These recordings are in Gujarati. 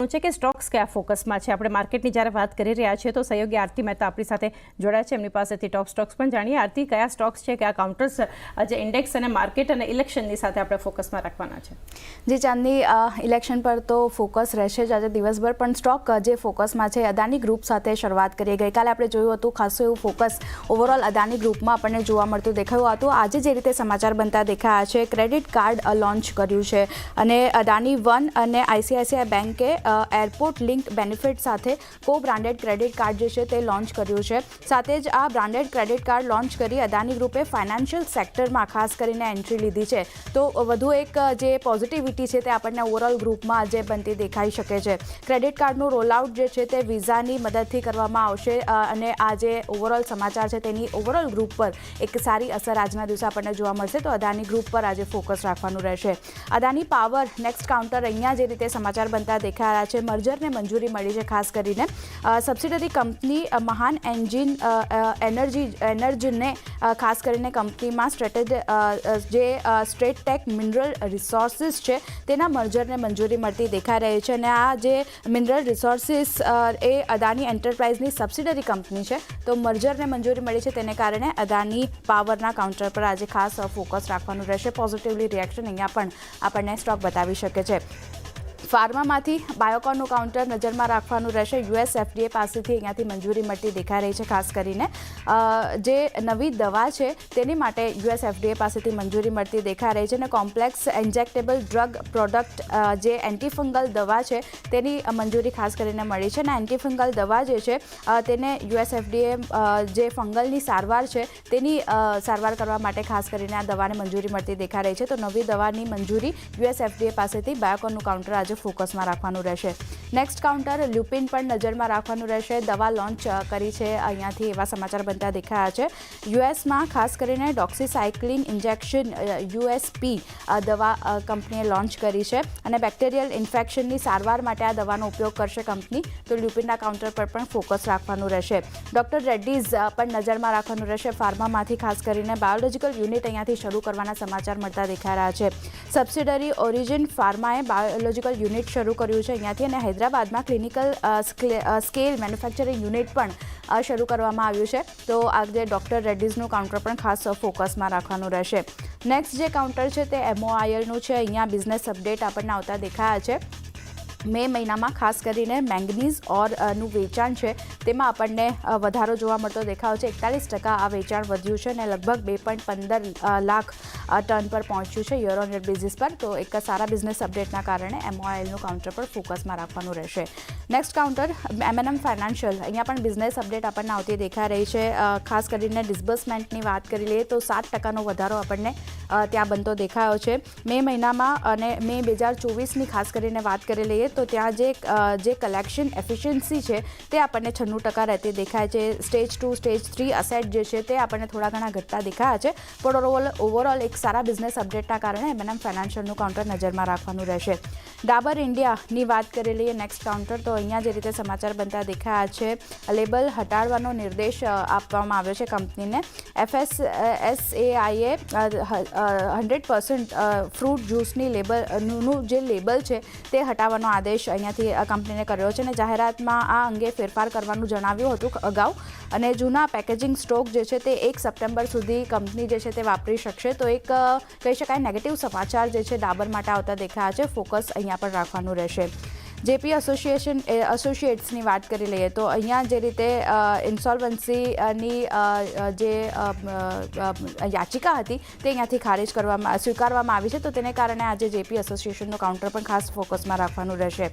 છે કે સ્ટોક્સ કયા ફોકસમાં છે. આપણે માર્કેટની જ્યારે વાત કરી રહ્યા છીએ તો સહયોગી આરતી મહેતા આપણી સાથે જોડાયા છે. એમની પાસેથી ટોપ સ્ટોક્સ પણ જાણીએ. આરતી, કયા સ્ટોક્સ છે, કયા કાઉન્ટર્સ જે ઇન્ડેક્સ અને માર્કેટ અને ઇલેક્શનની સાથે આપણે ફોકસમાં રાખવાના છે? જી ચાંદની, ઇલેક્શન પર તો ફોકસ રહેશે જ આજે દિવસભર, પણ સ્ટોક જે ફોકસમાં છે અદાની ગ્રુપ સાથે શરૂઆત કરીએ. ગઈકાલે આપણે જોયું હતું ખાસું એવું ફોકસ ઓવરઓલ અદાની ગ્રુપમાં આપણને જોવા મળતું દેખાયું હતું. આજે જે રીતે સમાચાર બનતા દેખાયા છે, ક્રેડિટ કાર્ડ લોન્ચ કર્યું છે અને અદાની વન અને આઈસીઆઈસીઆઈ બેન્કે એરપોર્ટ લિંક બેનિફિટ સાથે કો બ્રાન્ડેડ ક્રેડિટ કાર્ડ જે છે તે લોન્ચ કર્યું છે. સાથે જ આ બ્રાન્ડેડ ક્રેડિટ કાર્ડ લોન્ચ કરી અદાની ગ્રુપે ફાઇનાન્શિયલ સેક્ટરમાં ખાસ કરીને એન્ટ્રી લીધી છે. તો વધુ એક જે પોઝિટિવિટી છે તે આપણને ઓવરઓલ ગ્રુપમાં આજે બનતી દેખાઈ શકે છે. ક્રેડિટ કાર્ડનું રોલઆઉટ જે છે તે વિઝાની મદદથી કરવામાં આવશે અને આ જે ઓવરઓલ સમાચાર છે તેની ઓવરઓલ ગ્રુપ પર એક સારી અસર આજના દિવસે આપણને જોવા મળશે. તો અદાની ગ્રુપ પર આજે ફોકસ રાખવાનું રહેશે. અદાની પાવર નેક્સ્ટ કાઉન્ટર, અહીંયા જે રીતે સમાચાર બનતા દેખાયા છે, મર્જરને મંજૂરી મળી છે. ખાસ કરીને સબસિડરી કંપની મહાન એનર્જીને ખાસ કરીને કંપનીમાં સ્ટ્રેટટેક મિનરલ રિસોર્સિસ છે તેના મર્જરને મંજૂરી મળતી દેખાઈ રહી છે. અને આ જે મિનરલ રિસોર્સિસ એ અદાની એન્ટરપ્રાઇઝની સબસિડરી કંપની છે. તો મર્જરને મંજૂરી મળી છે તેને કારણે અદાની પાવરના કાઉન્ટર પર આજે ખાસ ફોકસ રાખવાનું રહેશે. પોઝિટિવલી રિએક્શન અહીંયા પણ આપણને સ્ટોક બતાવી શકે છે. ફાર્મામાંથી બાયોકોનનું કાઉન્ટર નજરમાં રાખવાનું રહેશે. યુએસ એફડીએ પાસેથી અહીંયાથી મંજૂરી મળતી દેખાઈ રહી છે. ખાસ કરીને જે નવી દવા છે તેની માટે યુએસ એફડીએ પાસેથી મંજૂરી મળતી દેખાઈ રહી છે. અને કોમ્પ્લેક્સ ઇન્જેક્ટેબલ ડ્રગ પ્રોડક્ટ જે એન્ટીફંગલ દવા છે તેની મંજૂરી ખાસ કરીને મળી છે. અને એન્ટીફંગલ દવા જે છે તેને યુએસ એફડીએ જે ફંગલની સારવાર છે તેની સારવાર કરવા માટે ખાસ કરીને આ દવાને મંજૂરી મળતી દેખાઈ રહી છે. તો નવી દવાની મંજૂરી યુએસ એફડીએ પાસેથી બાયોકોનનું કાઉન્ટર આજે ફોકસમાં રાખવાનું રહેશે. નેક્સ્ટ કાઉન્ટર લ્યુપિન પણ નજરમાં રાખવાનું રહેશે. દવા લોન્ચ કરી છે અહીંયાથી એવા સમાચાર બનતા દેખાયા છે. યુએસમાં ખાસ કરીને ડોક્સીસાયક્લિન ઇન્જેક્શન યુએસપી દવા કંપનીએ લોન્ચ કરી છે અને બેક્ટેરિયલ ઇન્ફેક્શનની સારવાર માટે આ દવાનો ઉપયોગ કરશે કંપની. તો લ્યુપિનના કાઉન્ટર પર પણ ફોકસ રાખવાનું રહેશે. ડોક્ટર રેડ્ડીઝ પણ નજરમાં રાખવાનું રહેશે. ફાર્મામાંથી ખાસ કરીને બાયોલોજિકલ યુનિટ અહીંયાથી શરૂ કરવાના સમાચાર મળતા દેખાઈ રહ્યા છે. સબસિડરી ઓરિજિન ફાર્માએ બાયોલોજિકલ યુનિટ શરૂ કર્યું છે અહીંયાથી અને હૈદરાબાદમાં ક્લિનિકલ સ્કેલ મેન્યુફેક્ચરિંગ યુનિટ પણ શરૂ કરવામાં આવ્યું છે. તો આજે ડોક્ટર રેડ્ડીઝનું કાઉન્ટર પણ ખાસ ફોકસમાં રાખવાનું રહેશે. નેક્સ્ટ જે કાઉન્ટર છે તે MOILનું છે. અહીંયા બિઝનેસ અપડેટ આપણને આવતા દેખાયા છે. મે મહિનામાં ખાસ કરીને મેંગનીઝ ઓરનું વેચાણ છે તેમાં આપણને વધારો જોવા મળતો દેખાયો છે. 41% આ વેચાણ વધ્યું છે અને લગભગ 2.15 લાખ ટન પર પહોંચ્યું છે યર ઓન યર બેઝિસ પર. તો એક સારા બિઝનેસ અપડેટના કારણે MOILનું કાઉન્ટર પર ફોકસમાં રાખવાનું રહેશે. નેક્સ્ટ કાઉન્ટર M&M ફાઇનાન્શિયલ, અહીંયા પણ બિઝનેસ અપડેટ આપણને આવતી દેખાઈ રહી છે. ખાસ કરીને ડિસ્બર્સમેન્ટની વાત કરી લઈએ તો 7%નો વધારો આપણને ત્યાં બનતો દેખાયો છે મે મહિનામાં. અને મે 2024ની ખાસ કરીને વાત કરી લઈએ તો ત્યાં જે કલેક્શન એફિશિયન્સી છે તે આપણને 96% રહેતી દેખાય છે. સ્ટેજ 2 સ્ટેજ 3 અસેટ જે છે તે આપણને થોડા ઘણા ઘટતા દેખાયા છે. પણ ઓવરઓલ એક સારા બિઝનેસ અપડેટના કારણે M&M ફાઇનાન્શિયલનું કાઉન્ટર નજરમાં રાખવાનું રહેશે. ડાબર ઇન્ડિયાની વાત કરી લઈએ નેક્સ્ટ કાઉન્ટર, તો અહીંયા જે રીતે સમાચાર બનતા દેખાયા છે, લેબલ હટાડવાનો નિર્દેશ આપવામાં આવ્યો છે કંપનીને. FSSAIએ 100% ફ્રૂટ જ્યુસની લેબલનું જે લેબલ છે તે હટાવવાનો આદેશ અહીંયાથી કંપનીને કર્યો છે અને જાહેરાતમાં આ અંગે ફેરફાર કરવાનું જણાવ્યું હતું અગાઉ. અને જૂના પેકેજિંગ સ્ટોક જે છે તે 1 સપ્ટેમ્બર સુધી કંપની જે છે તે વાપરી શકશે. તો એક કહી શકાય નેગેટિવ સમાચાર જે છે ડાબર માટે આવતા દેખાયા છે. ફોકસ અહીંયા પર રાખવાનું રહેશે. જેપી એસોસિએટ્સની વાત કરી લઈએ તો અહીંયા જે રીતે ઇન્સોલ્વન્સીની જે યાચિકા હતી તે અહીંયાથી સ્વીકારવામાં આવી છે. તો તેને કારણે આજે જેપી એસોસિએશનનું કાઉન્ટર પણ ખાસ ફોકસમાં રાખવાનું રહેશે.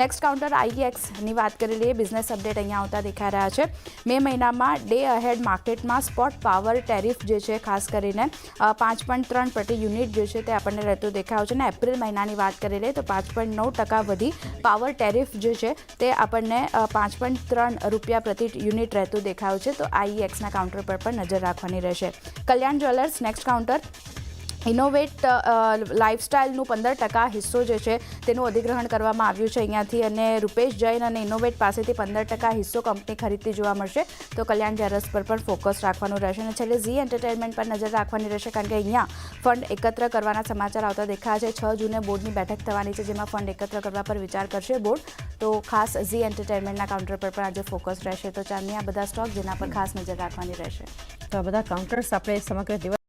નેક્સ્ટ કાઉન્ટર IEXની વાત કરી લઈએ. બિઝનેસ અપડેટ અહીંયા આવતા દેખાઈ રહ્યા છે. મે મહિનામાં ડે અહેડ માર્કેટમાં સ્પોટ પાવર ટેરિફ જે છે ખાસ કરીને 5.3 પ્રતિ યુનિટ જે છે તે આપણને રહેતું દેખાયો છે. અને એપ્રિલ મહિનાની વાત કરી લઈએ તો 5.9% વધી પાવર ટેરિફ જે છે તે આપણને 5.3 રૂપિયા પ્રતિ યુનિટ રહેતું દેખાયું છે. તો IEXના કાઉન્ટર પર પણ નજર રાખવાની રહેશે. કલ્યાણ જ્વેલર્સ નેક્સ્ટ કાઉન્ટર, ઇનોવેટ લાઇફસ્ટાઇલનું 15% હિસ્સો જે છે તેનું અધિગ્રહણ કરવામાં આવ્યું છે અહીંયાથી, અને રૂપેશ જૈન અને ઇનોવેટ પાસેથી 15% હિસ્સો કંપની ખરીદતી જોવા મળશે. તો કલ્યાણ જ્વેલર્સ પર પણ ફોકસ રાખવાનું રહેશે. અને છેલ્લે ઝી એન્ટરટેનમેન્ટ પર નજર રાખવાની રહેશે, કારણ કે અહીંયા ફંડ એકત્ર કરવાના સમાચાર આવતા દેખાયા છે. 6 જૂને બોર્ડની બેઠક થવાની છે, જેમાં ફંડ એકત્ર કરવા પર વિચાર કરશે બોર્ડ. તો ખાસ ઝી એન્ટરટેનમેન્ટના કાઉન્ટર પર પણ આજે ફોકસ રહેશે. તો ચાંદની આ બધા સ્ટોક જેના પર ખાસ નજર રાખવાની રહેશે. તો આ બધા કાઉન્ટર્સ આપણે સમગ્ર દિવસ